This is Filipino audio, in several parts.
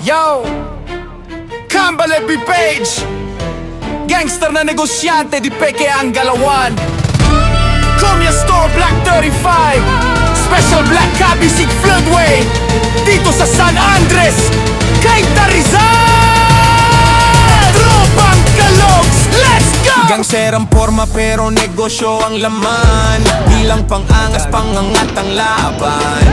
Yo! Kambal Fb page! Gangster na negosyante, di peke ang galawan. Kumya Store Black 35 Special Black Copy Sig Floodway dito sa San Andres, Cainta Rizal! Tropang Kalogs, let's go! Gangster ang forma pero negosyo ang laman. Di lang pang-angas, pangangat ang laban.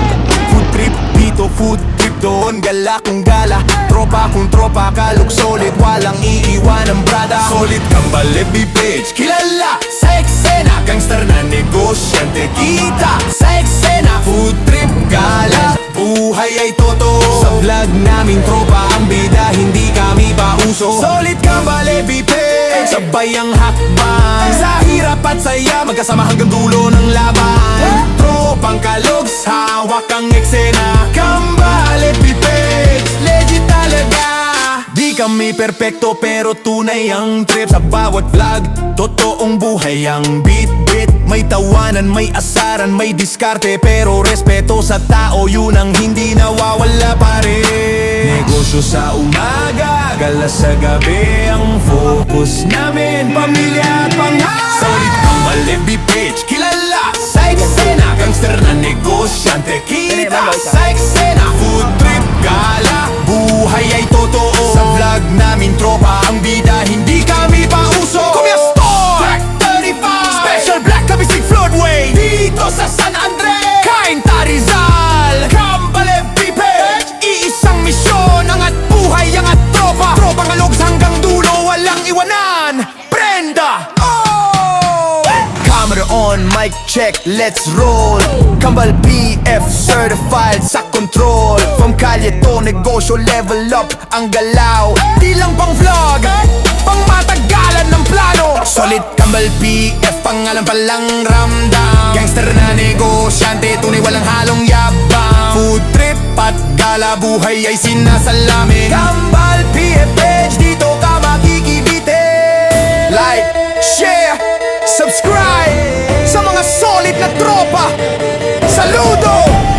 Food trip dito, food trip doon, gala kung gala. Tropa kung tropa, kalog solid, walang iiwan ang brada. Solid Kambal Fb page, kilala sa eksena. Gangster na negosyante, kita sa eksena. Food trip, gala, buhay ay totoo. Sa vlog namin tropa ang bida, hindi kami pauso. Solid Kambal Fb page, sabay ang hakbang. Sa hirap at saya, magkasama hanggang dulo ng laban. Tropang kalogs, hawak ang eksena. Kambal Fb page, legit talaga. Di kami perpekto pero tunay ang trip. Sa bawat vlog, totoong buhay ang beat-beat. May tawanan, may asaran, may diskarte, pero respeto sa tao, yun ang hindi nawawala pa rin. Negosyo sa umaga, gala sa gabi, ang focus namin, pamilya at panghawa. Solid Kambal Fb page, kilala sa eksena. Gangster na negosyante, kita sa eksena. Food trip, gala, buhay ay totoo. Sa vlog namin tropa ang bida, hindi kami pauso. Kumya Store Black 35 Special Black Copy Sig Floodway dito sa San Andres, Cainta Rizal. Kambal Fb page, iisang misyon, angat buhay, angat tropa. Tropang alogs hanggang dulo, walang iwanan. Prenda! Camera on, mic check, let's roll. Kambal BF certified sa control. From kalye to negosyo, level up ang galaw. Di lang pang vlog, pang matagalan ng plano. Solid Kambal BF, pangalan palang ramdam. Gangster na negosyante, tunay walang halong yabang. Food trip at gala, buhay ay sinasalami. Kambal BF page, dito ka makikibite. Like, share, subscribe sa mga solid na tropa. Saludo!